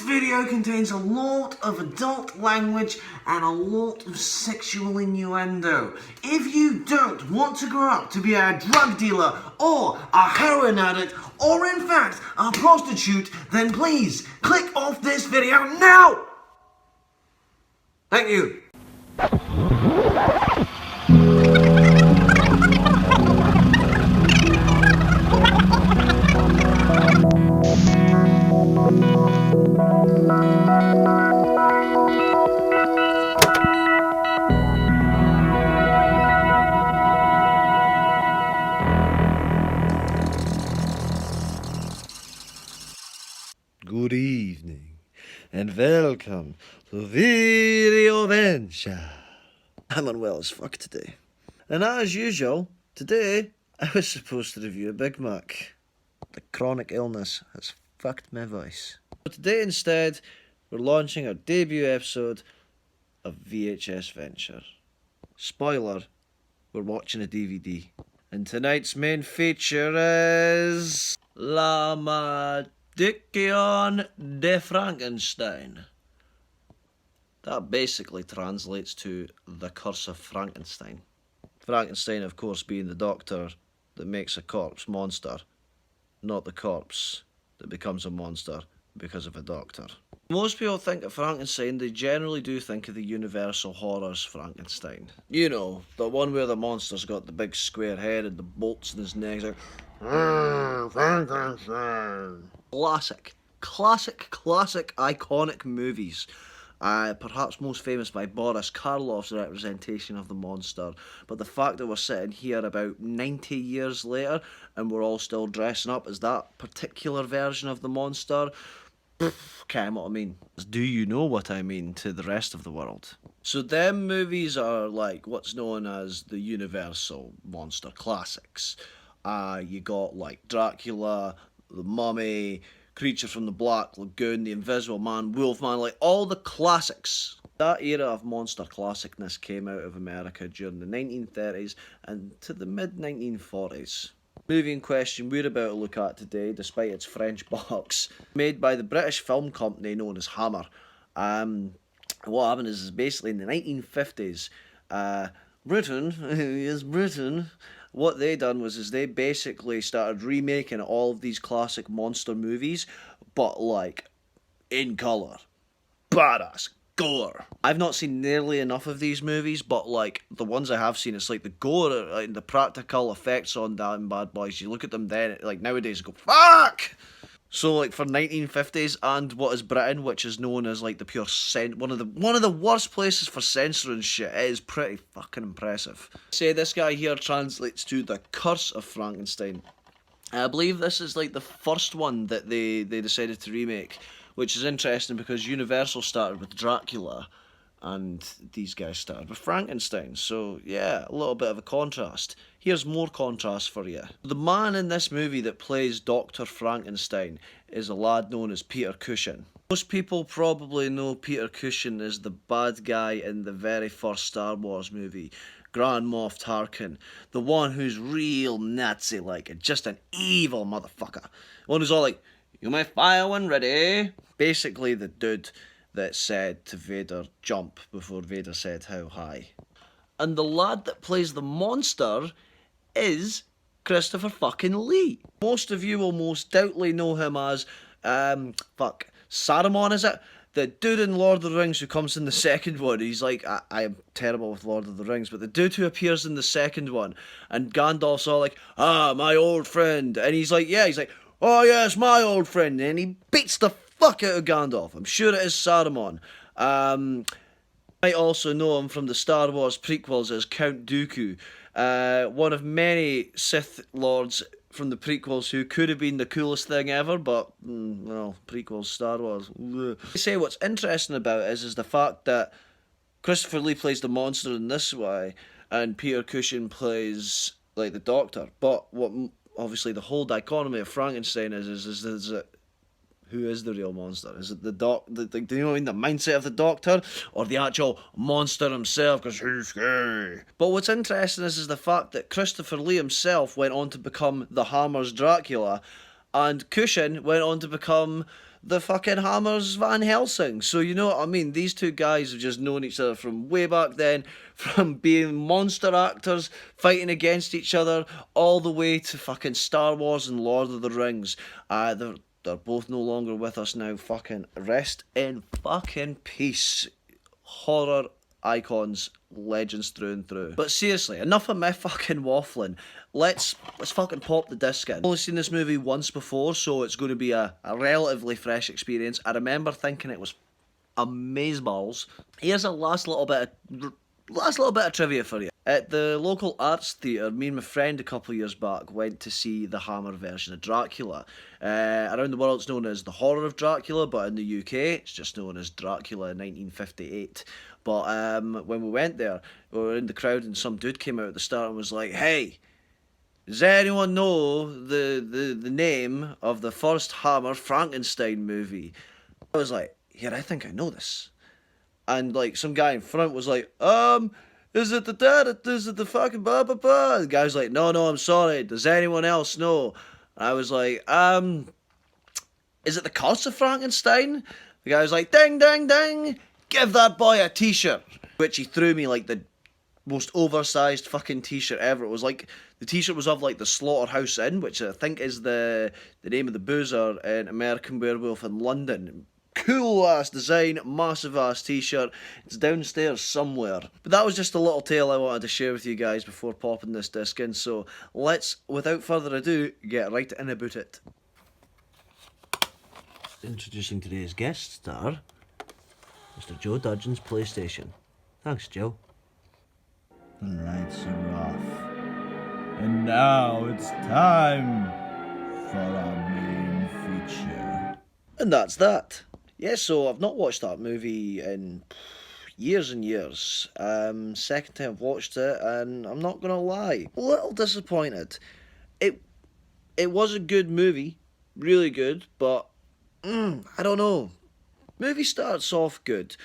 video contains a lot of adult language and a lot of sexual innuendo. If you don't want to grow up to be a drug dealer or a heroin addict or in fact a prostitute, then please click off this video now! Thank you. Good evening and welcome to Video Venture. I'm unwell as fuck today. And as usual, today I was supposed to review a Big Mac. The chronic illness has fucked my voice. But today instead, we're launching our debut episode of VHS Venture. Spoiler, we're watching a DVD. And tonight's main feature is La Maldición de Frankenstein. That basically translates to The Curse of Frankenstein. Frankenstein, of course, being the doctor that makes a corpse monster, not the corpse that becomes a monster because of a doctor. Most people think of Frankenstein, they generally do think of the Universal Horrors Frankenstein. You know, the one where the monster's got the big square head and the bolts in his neck. Like, Frankenstein. Classic, iconic movies. Perhaps most famous by Boris Karloff's representation of the monster. But the fact that we're sitting here about 90 years later and we're all still dressing up as that particular version of the monster, okay, what I mean. Do you know what I mean to the rest of the world? So them movies are like what's known as the Universal Monster Classics. You got like Dracula, The Mummy, Creature from the Black Lagoon, The Invisible Man, Wolfman, like all the classics. That era of monster classicness came out of America during the 1930s and to the mid-1940s. The movie in question we're about to look at today, despite its French box, made by the British film company known as Hammer. What happened is basically in the 1950s, Britain, what they done was they basically started remaking all of these classic monster movies, but like in colour. Badass. Gore. I've not seen nearly enough of these movies, but like the ones I have seen, it's like the gore and the practical effects on them bad boys. You look at them then, like nowadays, you go, fuck! So like for 1950s and what is Britain, which is known as like the pure one of the worst places for censoring shit, it is pretty fucking impressive. Say this guy here translates to The Curse of Frankenstein. I believe this is like the first one that they decided to remake, which is interesting because Universal started with Dracula and these guys started with Frankenstein. So yeah, a little bit of a contrast. Here's more contrast for you. The man in this movie that plays Dr. Frankenstein is a lad known as Peter Cushing. Most people probably know Peter Cushing as the bad guy in the very first Star Wars movie, Grand Moff Tarkin. The one who's real Nazi-like and just an evil motherfucker. One who's all like, "You may fire when ready." Basically the dude that said to Vader, jump, before Vader said how high. And the lad that plays the monster is Christopher fucking Lee. Most of you will most doubtly know him as, Saruman, is it? The dude in Lord of the Rings who comes in the second one. He's like, I am terrible with Lord of the Rings, but the dude who appears in the second one, and Gandalf's all like, my old friend. And he's like, oh yes, my old friend. And he beats the fuck out of Gandalf. I'm sure it is Saruman. You might also know him from the Star Wars prequels as Count Dooku. One of many Sith Lords from the prequels who could have been the coolest thing ever, but, well, prequels, Star Wars. Ugh. They say what's interesting about it is the fact that Christopher Lee plays the monster in this way, and Peter Cushing plays, like, the Doctor. But what, obviously, the whole dichotomy of Frankenstein is that who is the real monster? Is it the do you know what I mean, the mindset of the doctor, or the actual monster himself, because he's scary? But what's interesting is the fact that Christopher Lee himself went on to become the Hammer's Dracula, and Cushing went on to become the fucking Hammers Van Helsing. So you know what I mean? These two guys have just known each other from way back then, from being monster actors, fighting against each other, all the way to fucking Star Wars and Lord of the Rings. They're both no longer with us now. Fucking rest in fucking peace. Horror icons, legends through and through. But seriously, enough of me fucking waffling. Let's fucking pop the disc in. I've only seen this movie once before, so it's going to be a relatively fresh experience. I remember thinking it was amazeballs. Here's a last little bit of trivia for you. At the local arts theatre, me and my friend a couple of years back went to see the Hammer version of Dracula. Around the world it's known as The Horror of Dracula, but in the UK it's just known as Dracula 1958. But when we went there, we were in the crowd and some dude came out at the start and was like, "Hey, does anyone know the name of the first Hammer Frankenstein movie?" I was like, "Yeah, I think I know this." And like some guy in front was like, is it the fucking blah blah blah? The guy's like, no, I'm sorry. Does anyone else know? And I was like, is it the Curse of Frankenstein? The guy was like, ding, ding, ding, give that boy a t-shirt. Which he threw me like the most oversized fucking t-shirt ever. It was like, the t-shirt was of like the Slaughterhouse Inn, which I think is the name of the boozer in American Werewolf in London. Cool ass design, massive ass t-shirt. It's downstairs somewhere. But that was just a little tale I wanted to share with you guys before popping this disc in. So let's, without further ado, get right in about it. Introducing today's guest star, Mr. Joe Dudgeon's PlayStation. Thanks, Joe. The lights are off. And now it's time for our main feature. And that's that. Yeah, so I've not watched that movie in years and years. Second time I've watched it, and I'm not gonna lie, a little disappointed. It was a good movie, really good, but I don't know. Movie starts off good.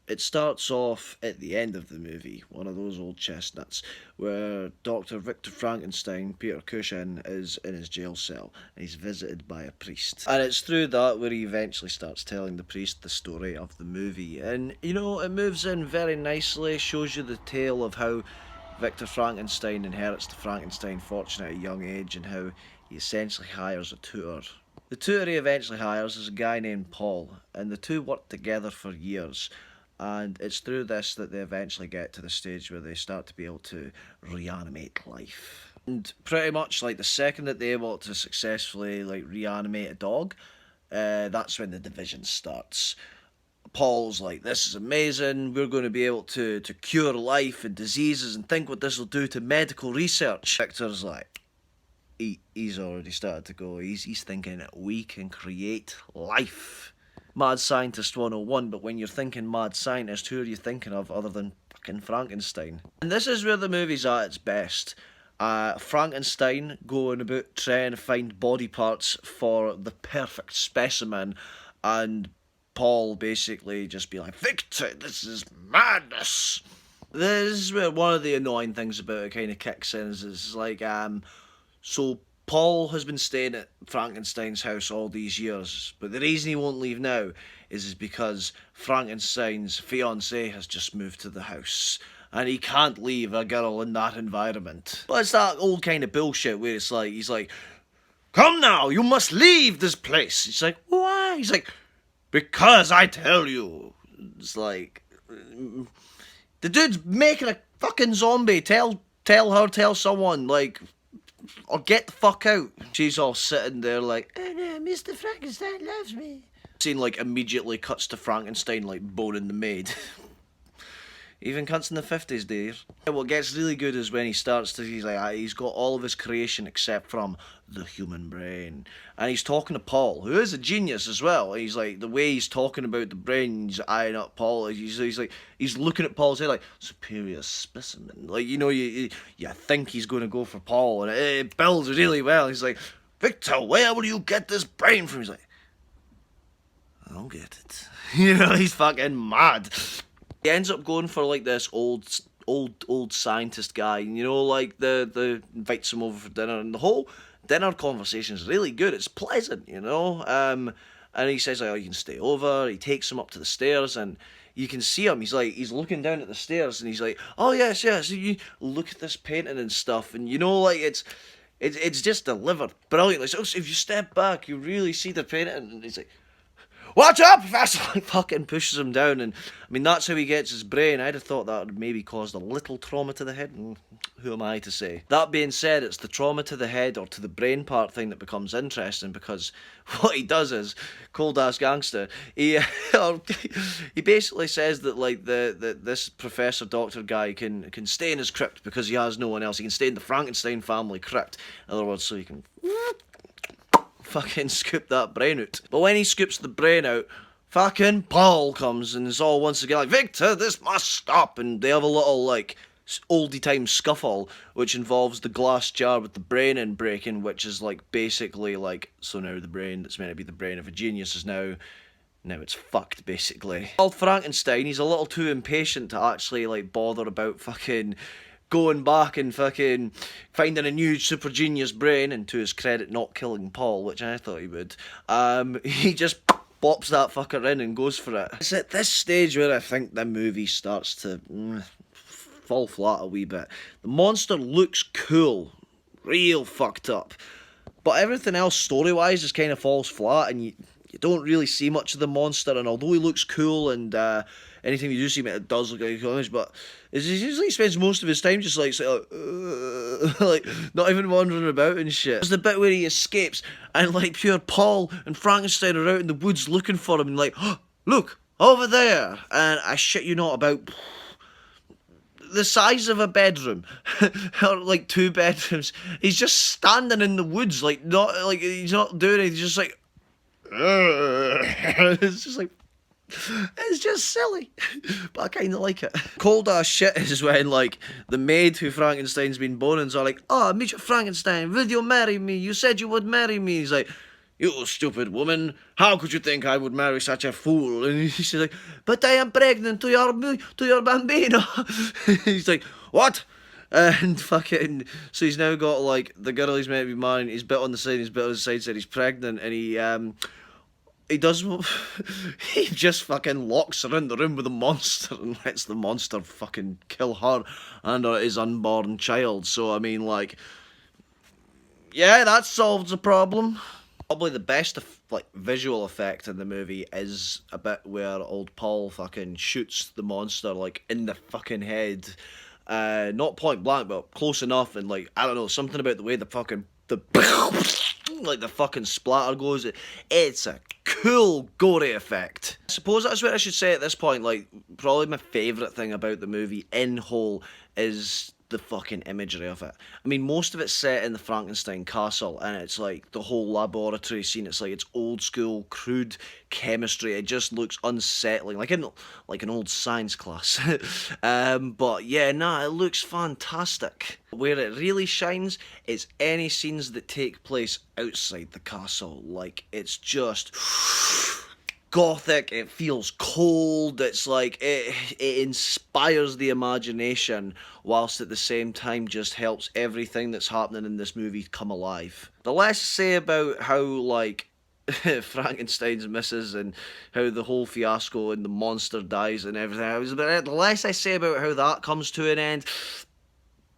It starts off at the end of the movie, one of those old chestnuts, where Dr. Victor Frankenstein, Peter Cushing, is in his jail cell, and he's visited by a priest. And it's through that where he eventually starts telling the priest the story of the movie. And, you know, it moves in very nicely, shows you the tale of how Victor Frankenstein inherits the Frankenstein fortune at a young age, and how he essentially hires a tutor. The tutor he eventually hires is a guy named Paul, and the two work together for years. And it's through this that they eventually get to the stage where they start to be able to reanimate life. And pretty much like the second that they're able to successfully like reanimate a dog, that's when the division starts. Paul's like, this is amazing, we're going to be able to cure life and diseases, and think what this will do to medical research. Victor's like, he's already started to go, he's thinking we can create life. Mad Scientist 101, but when you're thinking Mad Scientist, who are you thinking of other than fucking Frankenstein? And this is where the movie's at its best. Frankenstein going about trying to find body parts for the perfect specimen, and Paul basically just be like, Victor, this is madness. This is where one of the annoying things about it kind of kicks in, is like, so Paul has been staying at Frankenstein's house all these years, but the reason he won't leave now is because Frankenstein's fiancée has just moved to the house, and he can't leave a girl in that environment. But it's that old kind of bullshit where it's like, he's like, come now, you must leave this place. He's like, why? He's like, because I tell you. It's like, the dude's making a fucking zombie. Tell someone, like, or get the fuck out. She's all sitting there like, oh no, Mr. Frankenstein loves me. Scene like immediately cuts to Frankenstein like boning the maid. Even cunts in the 50s, dear. What gets really good is when he starts to, he's got all of his creation except from the human brain. And he's talking to Paul, who is a genius as well. He's like, the way he's talking about the brain, he's eyeing up Paul, he's like, he's looking at Paul's head like, superior specimen. Like, you know, you think he's going to go for Paul, and it builds really well. He's like, Victor, where will you get this brain from? He's like, I don't get it. You know, he's fucking mad. He ends up going for like this old scientist guy, and you know, like the invites him over for dinner, and the whole dinner conversation's really good. It's pleasant, you know. And he says, like, oh, you can stay over. He takes him up to the stairs, and you can see him. He's looking down at the stairs, and he's like, oh yes, yes. You look at this painting and stuff, and you know, like it's just delivered brilliantly. So if you step back, you really see the painting, and he's like, watch up, Professor! Like, fucking pushes him down, and I mean, that's how he gets his brain. I'd have thought that would maybe caused a little trauma to the head. Who am I to say? That being said, it's the trauma to the head or to the brain part thing that becomes interesting, because what he does is, cold ass gangster, he basically says that, like, this professor doctor guy can stay in his crypt because he has no one else. He can stay in the Frankenstein family crypt. In other words, so he can fucking scoop that brain out. But when he scoops the brain out, fucking Paul comes and is all once again like, Victor, this must stop. And they have a little, like, oldie time scuffle, which involves the glass jar with the brain in breaking, which is, like, basically like, so now the brain that's meant to be the brain of a genius is now it's fucked, basically. Old Frankenstein, he's a little too impatient to actually, like, bother about fucking going back and fucking finding a new super genius brain, and to his credit not killing Paul, which I thought he would. He just bops that fucker in and goes for it. It's at this stage where I think the movie starts to fall flat a wee bit. The monster looks cool, real fucked up, but everything else story-wise just kind of falls flat, and you don't really see much of the monster. And although he looks cool, and anything you do see him, it does look like a cool image, but he usually spends most of his time just like like not even wandering about and shit. There's the bit where he escapes, and like pure Paul and Frankenstein are out in the woods looking for him, and like, oh, look over there, and I shit you not, about the size of a bedroom, or like 2 bedrooms. He's just standing in the woods, like, not like he's not doing it. He's just like, it's just like, it's just silly, but I kind of like it. Cold ass shit is when, like, the maid who Frankenstein's been boning's are like, oh, Mr. Frankenstein, will you marry me? You said you would marry me. He's like, you stupid woman, how could you think I would marry such a fool? And she's like, but I am pregnant to your bambino. He's like, what? And fucking, so he's now got, like, the girl he's meant to be marrying, he's bit on the side, he's bit on the side, said he's pregnant, and he does, he just fucking locks her in the room with the monster and lets the monster fucking kill her and his unborn child. So, I mean, like, yeah, that solves the problem. Probably the best, like, visual effect in the movie is a bit where old Paul fucking shoots the monster, like, in the fucking head. Not point blank, but close enough, and, like, I don't know, something about the way the fucking splatter goes. It's a cool, gory effect. I suppose that's what I should say at this point. Like, probably my favourite thing about the movie in whole is the fucking imagery of it. I mean, most of it's set in the Frankenstein castle, and it's like the whole laboratory scene. It's like, it's old school, crude chemistry. It just looks unsettling, like in like an old science class. But yeah, nah, it looks fantastic. Where it really shines is any scenes that take place outside the castle. Like, it's just gothic, it feels cold, it's like, it inspires the imagination, whilst at the same time just helps everything that's happening in this movie come alive. The less I say about how, like, Frankenstein's misses and how the whole fiasco and the monster dies and everything, the less I say about how that comes to an end,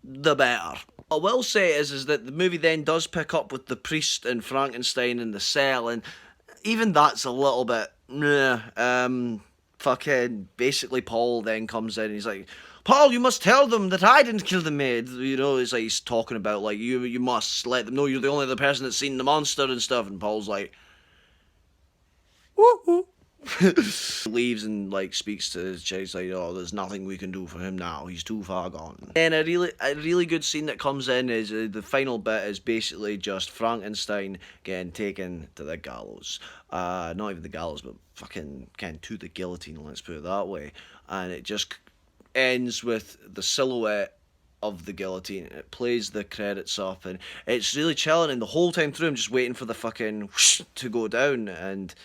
the better. What I will say is that the movie then does pick up with the priest and Frankenstein in the cell, and even that's a little bit, fucking, basically Paul then comes in and he's like, Paul, you must tell them that I didn't kill the maid. You know, it's like he's talking about, like, you must let them know you're the only other person that's seen the monster and stuff, and Paul's like, woo-hoo. Leaves and, like, speaks to his chick. He's like, oh, there's nothing we can do for him now, he's too far gone. And a really good scene that comes in is the final bit is basically just Frankenstein getting taken to the gallows. Not even the gallows, but fucking to the guillotine, let's put it that way. And it just ends with the silhouette of the guillotine. It plays the credits up, and it's really chilling, and the whole time through I'm just waiting for the fucking whoosh to go down, and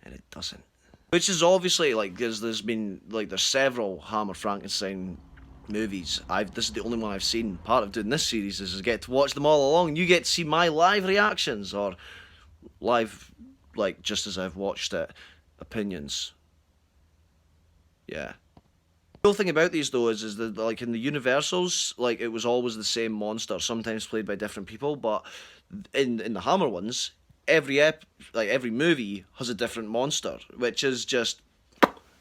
it doesn't. Which is obviously, like, there's been, like, there's several Hammer Frankenstein movies. This is the only one I've seen. Part of doing this series is I get to watch them all along. You get to see my live reactions, or live, like, just as I've watched it, opinions. Yeah. The cool thing about these though is that, like, in the Universals, like, it was always the same monster, sometimes played by different people, but in the Hammer ones, every movie has a different monster, which is just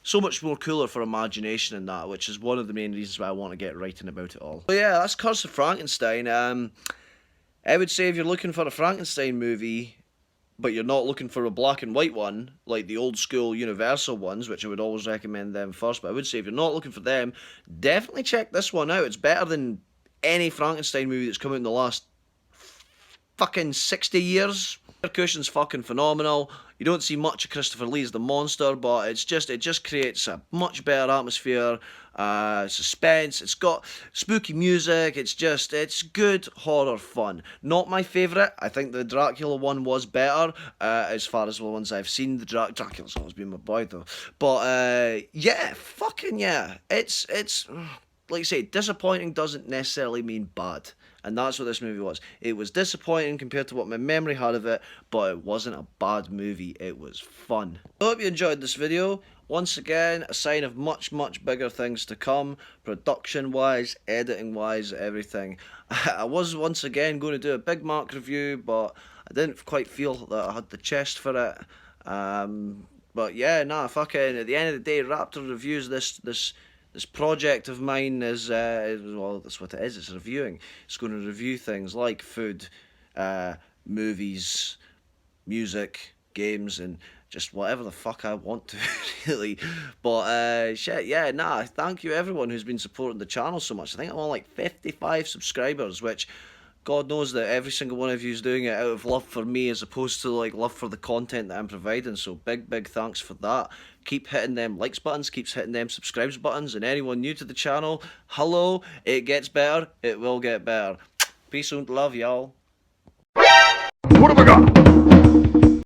so much more cooler for imagination in that, which is one of the main reasons why I want to get writing about it all. So yeah, that's Curse of Frankenstein. I would say if you're looking for a Frankenstein movie, but you're not looking for a black and white one, like the old school Universal ones, which I would always recommend them first, but I would say if you're not looking for them, definitely check this one out. It's better than any Frankenstein movie that's come out in the last fucking 60 years. Percussion's fucking phenomenal. You don't see much of Christopher Lee as the monster, but it just creates a much better atmosphere, suspense. It's got spooky music. It's good horror fun. Not my favourite. I think the Dracula one was better as far as the ones I've seen. The Dracula's always been my boy though. But yeah, fucking yeah. It's like I say, disappointing doesn't necessarily mean bad. And that's what this movie was. It was disappointing compared to what my memory had of it, but it wasn't a bad movie. It was fun. I hope you enjoyed this video. Once again, a sign of much, much bigger things to come, production-wise, editing-wise, everything. I was once again going to do a Big Mark review, but I didn't quite feel that I had the chest for it. But yeah, nah, fucking, at the end of the day, Raptor reviews this project of mine is, well, that's what it is, it's reviewing. It's going to review things like food, movies, music, games, and just whatever the fuck I want to, really. But, shit, yeah, nah, thank you everyone who's been supporting the channel so much. I think I'm on like 55 subscribers, which God knows that every single one of you is doing it out of love for me as opposed to like love for the content that I'm providing. So big thanks for that. Keep hitting them likes buttons, keeps hitting them subscribes buttons, and anyone new to the channel, hello, it gets better, it will get better. Peace and love, y'all. What have I got?